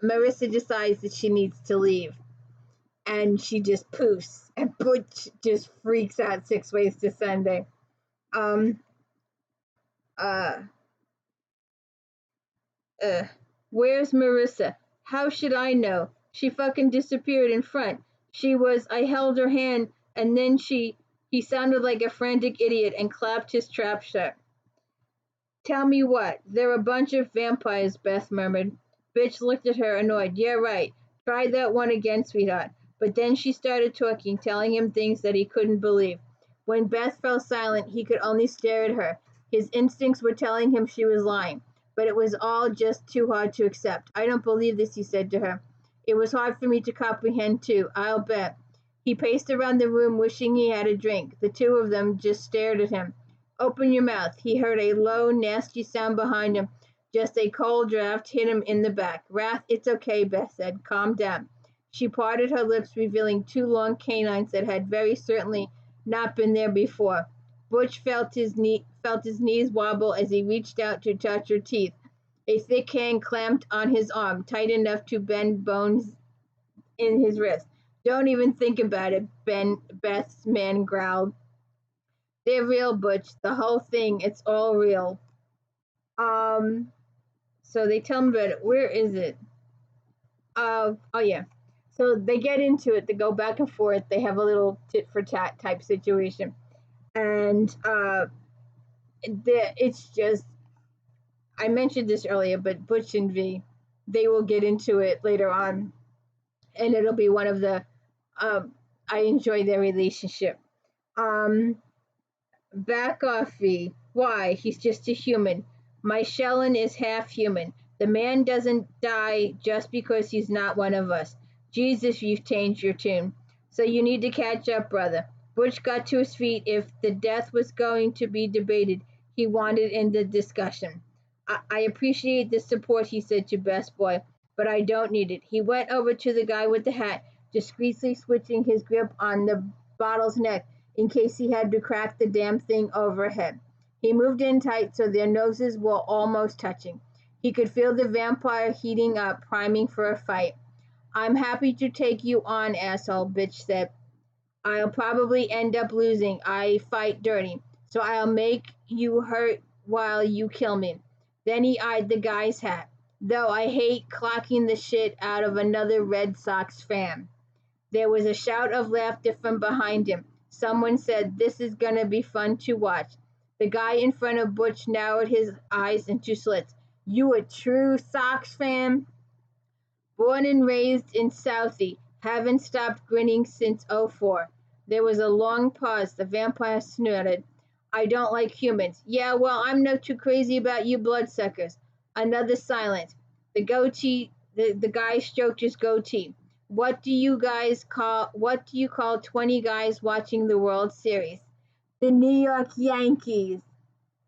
Marissa decides that she needs to leave, and she just poofs, and Butch just freaks out 6 ways to Sunday. Um, uh, uh, "Where's Marissa?" "How should I know? She fucking disappeared in front. I held her hand, and then he sounded like a frantic idiot and clapped his trap shut." "Tell me what? They're a bunch of vampires," Beth murmured. Bitch looked at her, annoyed. "Yeah, right. Try that one again, sweetheart." But then she started talking, telling him things that he couldn't believe. When Beth fell silent, he could only stare at her. His instincts were telling him she was lying, but it was all just too hard to accept. "I don't believe this," he said to her. "It was hard for me to comprehend, too, I'll bet." He paced around the room, wishing he had a drink. The two of them just stared at him. "Open your mouth." He heard a low, nasty sound behind him. Just a cold draft hit him in the back. "Wrath, it's okay," Beth said. "Calm down." She parted her lips, revealing two long canines that had very certainly not been there before. Butch felt his knees wobble as he reached out to touch her teeth. A thick hand clamped on his arm, tight enough to bend bones in his wrist. "Don't even think about it," Beth's man growled. "They're real, Butch. The whole thing. It's all real." Um, so they tell him about it. Where is it? Oh yeah. So they get into it. They go back and forth. They have a little tit for tat type situation, and it's just. I mentioned this earlier, but Butch and V, they will get into it later on, and it'll be one of the. Um, I enjoy their relationship. Um, Back off, V. Why? He's just a human. My Shellin is half human. The man doesn't die just because he's not one of us. Jesus, you've changed your tune. So you need to catch up, brother. Butch got to his feet. If the death was going to be debated, he wanted in the discussion. I appreciate the support, he said to Best Boy, but I don't need it. He went over to the guy with the hat, discreetly switching his grip on the bottle's neck in case he had to crack the damn thing overhead. He moved in tight so their noses were almost touching. He could feel the vampire heating up, priming for a fight. I'm happy to take you on, asshole, bitch said. I'll probably end up losing. I fight dirty, so I'll make you hurt while you kill me. Then he eyed the guy's hat. Though I hate clocking the shit out of another Red Sox fan. There was a shout of laughter from behind him. Someone said, this is gonna be fun to watch. The guy in front of Butch narrowed his eyes into slits. You a true Sox fan? Born and raised in Southie, haven't stopped grinning since '04. There was a long pause. The vampire snorted. I don't like humans. Yeah, well, I'm no too crazy about you bloodsuckers. Another silence. The guy stroked his goatee. What do you call 20 guys watching the World Series? The New York Yankees,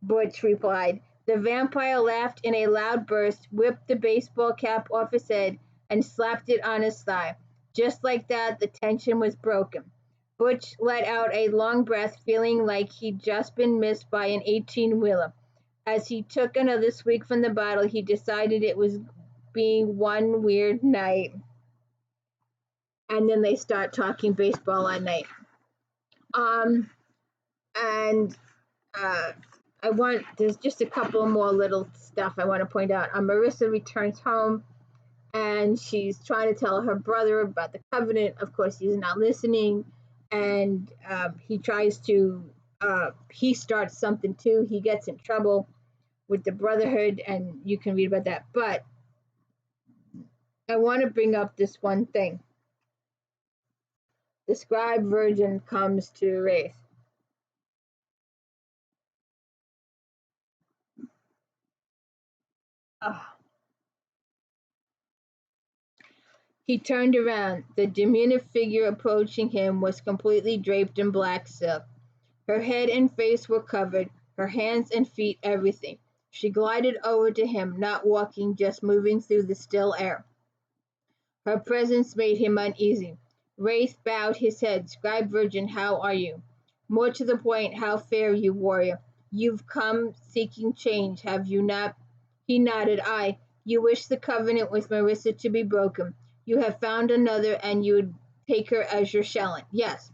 Butch replied. The vampire laughed in a loud burst, whipped the baseball cap off his head, and slapped it on his thigh. Just like that, the tension was broken. Butch let out a long breath, feeling like he'd just been missed by an 18-wheeler. As he took another swig from the bottle, he decided it was being one weird night. And then they start talking baseball at night. And there's just a couple more little stuff I want to point out. Marissa returns home and she's trying to tell her brother about the covenant. Of course, he's not listening, and he tries to, he starts something too. He gets in trouble with the Brotherhood, and you can read about that. But I want to bring up this one thing. The scribe virgin comes to Wraith. He turned around. The diminutive figure approaching him was completely draped in black silk. Her head and face were covered, her hands and feet everything. She glided over to him, not walking, just moving through the still air. Her presence made him uneasy. Wraith bowed his head. Scribe Virgin, how are you? More to the point, how fare you, warrior? You've come seeking change, have you not? He nodded. Aye. You wish the covenant with Marissa to be broken. You have found another, and you would take her as your Shellen. Yes.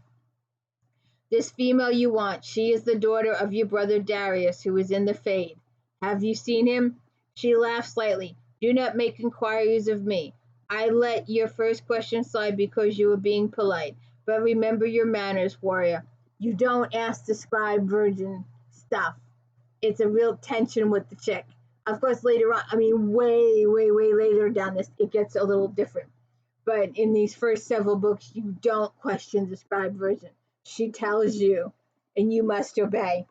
This female you want, she is the daughter of your brother Darius, who is in the Fade. Have you seen him? She laughed slightly. Do not make inquiries of me. I let your first question slide because you were being polite. But remember your manners, warrior. You don't ask the scribe virgin stuff. It's a real tension with the chick. Of course, later on, way later down this, it gets a little different. But in these first several books, you don't question the scribe virgin. She tells you, and you must obey.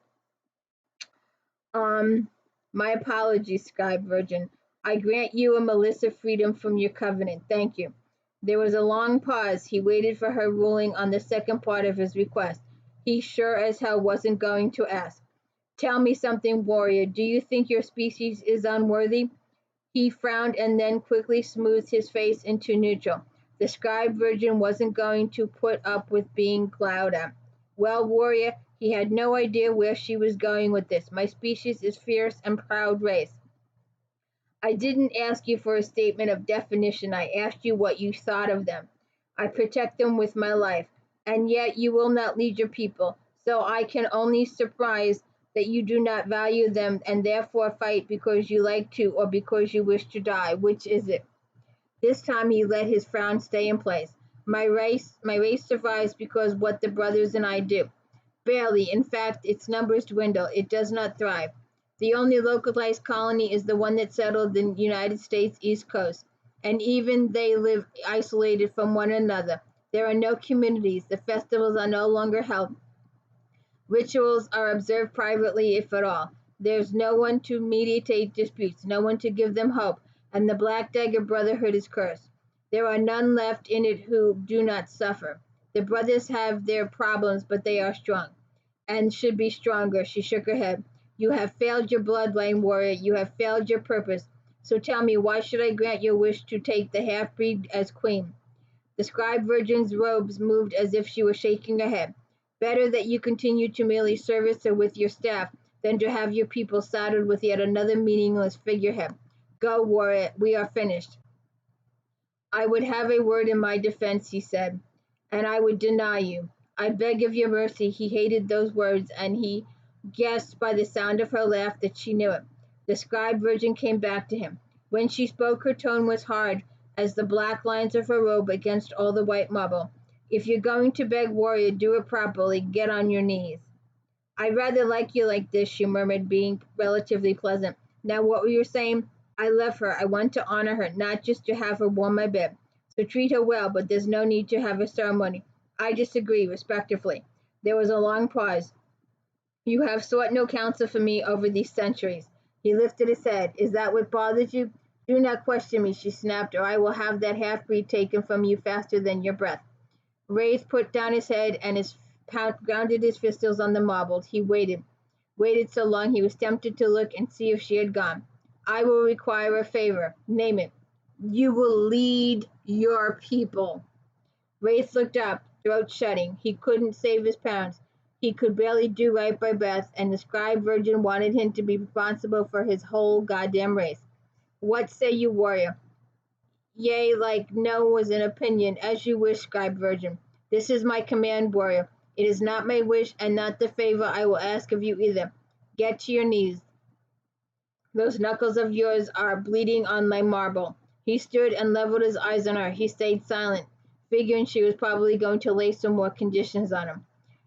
My apologies, scribe virgin. I grant you and Melissa freedom from your covenant. Thank you. There was a long pause. He waited for her ruling on the second part of his request. He sure as hell wasn't going to ask. Tell me something, warrior. Do you think your species is unworthy? He frowned and then quickly smoothed his face into neutral. The scribe virgin wasn't going to put up with being glowered at. Well, warrior, he had no idea where she was going with this. My species is fierce and proud race. I didn't ask you for a statement of definition. I asked you what you thought of them. I protect them with my life, and yet you will not lead your people. So I can only surprise that you do not value them and therefore fight because you like to or because you wish to die. Which is it? This time he let his frown stay in place. My race survives because what the brothers and I do. Barely. In fact, its numbers dwindle. It does not thrive. The only localized colony is the one that settled the United States East Coast, and even they live isolated from one another. There are no communities. The festivals are no longer held. Rituals are observed privately, if at all. There's no one to mediate disputes, no one to give them hope, and the Black Dagger Brotherhood is cursed. There are none left in it who do not suffer. The brothers have their problems, but they are strong, and should be stronger. She shook her head. You have failed your bloodline, warrior. You have failed your purpose. So tell me, why should I grant your wish to take the half-breed as queen?" The scribe virgin's robes moved as if she was shaking her head. "Better that you continue to merely service her with your staff than to have your people saddled with yet another meaningless figurehead. Go, warrior, we are finished." "I would have a word in my defense," he said, "and I would deny you. I beg of your mercy." He hated those words, and he guessed by the sound of her laugh that she knew it. The scribe virgin came back to him. When she spoke, her tone was hard as the black lines of her robe against all the white marble. "If you're going to beg, warrior, do it properly. Get on your knees." "I rather like you like this," she murmured, being relatively pleasant. "Now, what were you saying?" "I love her. I want to honor her, not just to have her warm my bed. So treat her well, but there's no need to have a ceremony." "I disagree, respectfully." There was a long pause. "You have sought no counsel from me over these centuries." He lifted his head. "Is that what bothers you?" "Do not question me," she snapped, "or I will have that half-breed taken from you faster than your breath." Wraith put down his head and grounded his pistols on the marble. He waited so long he was tempted to look and see if she had gone. "I will require a favor." "Name it." "You will lead your people." Wraith looked up, throat shutting. He couldn't save his parents. He could barely do right by Beth, and the scribe virgin wanted him to be responsible for his whole goddamn race. "What say you, warrior?" "Yea, like no was an opinion, as you wish, scribe virgin. This is my command, warrior. It is not my wish, and not the favor I will ask of you either. Get to your knees. Those knuckles of yours are bleeding on my marble." He stood and leveled his eyes on her. He stayed silent, figuring she was probably going to lay some more conditions on him.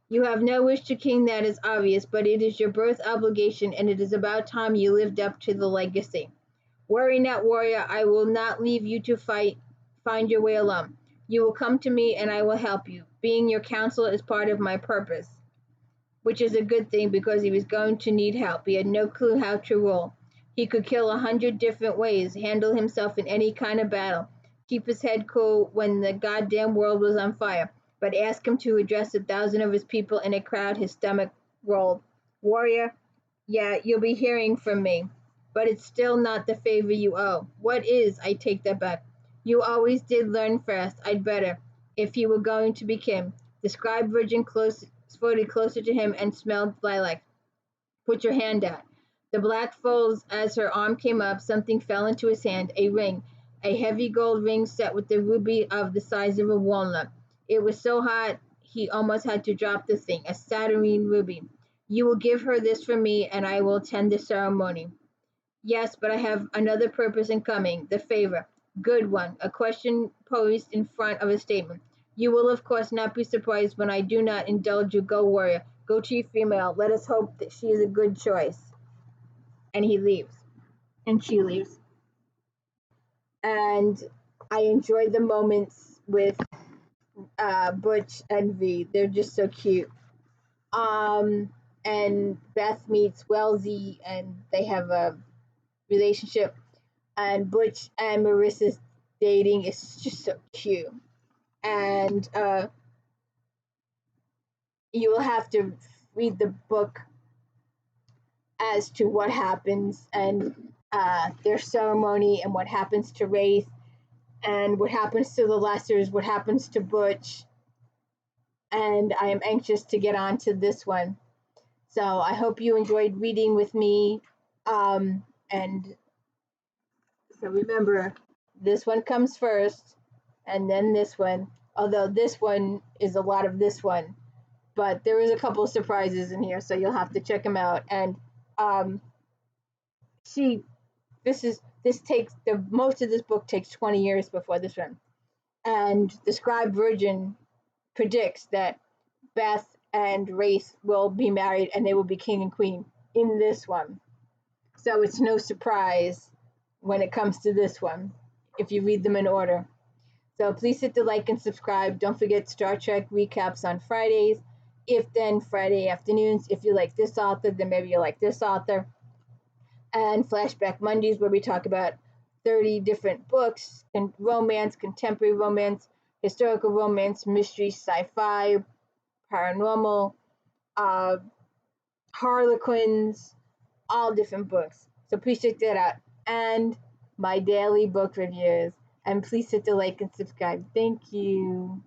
"You have no wish to king, that is obvious, but it is your birth obligation, and it is about time you lived up to the legacy. Worry not, warrior. I will not leave you to find your way alone. You will come to me, and I will help you. Being your counselor is part of my purpose." Which is a good thing, because he was going to need help. He had no clue how to rule. He could kill 100 different ways, handle himself in any kind of battle, keep his head cool when the goddamn world was on fire, but ask him to address 1,000 of his people in a crowd, his stomach rolled. "Warrior, yeah, you'll be hearing from me, but it's still not the favor you owe." "What is?" "I take that back. You always did learn fast. I'd better, if you were going to be king." The scribe virgin floated closer to him and smelled lilac. "Put your hand out." The black folds as her arm came up, something fell into his hand, a ring, a heavy gold ring set with a ruby of the size of a walnut. It was so hot he almost had to drop the thing, a Saturnine ruby. "You will give her this for me, and I will attend the ceremony." "Yes, but I have another purpose in coming, the favor." "Good one," a question posed in front of a statement. "You will of course not be surprised when I do not indulge you. Go, warrior. Go to your female. Let us hope that she is a good choice." And he leaves. And she leaves. And I enjoyed the moments with Butch and V. They're just so cute. And Beth meets Wellesley, and they have a relationship. And Butch and Marissa's dating is just so cute. And you will have to read the book as to what happens, and their ceremony, and what happens to Wraith, and what happens to the Lessers, what happens to Butch. And I am anxious to get on to this one. So I hope you enjoyed reading with me. And so remember, this one comes first, and then this one. Although this one is a lot of this one, but there is a couple of surprises in here, so you'll have to check them out. And most of this book takes 20 years before this one. And the scribe virgin predicts that Beth and Wraith will be married, and they will be king and queen in this one. So it's no surprise when it comes to this one, if you read them in order. So please hit the like and subscribe. Don't forget Star Trek recaps on Fridays. If then Friday afternoons, if you like this author, then maybe you like this author. And Flashback Mondays, where we talk about 30 different books, and romance, contemporary romance, historical romance, mystery, sci-fi, paranormal, harlequins, all different books. So please check that out. And my daily book reviews. And please hit the like and subscribe. Thank you.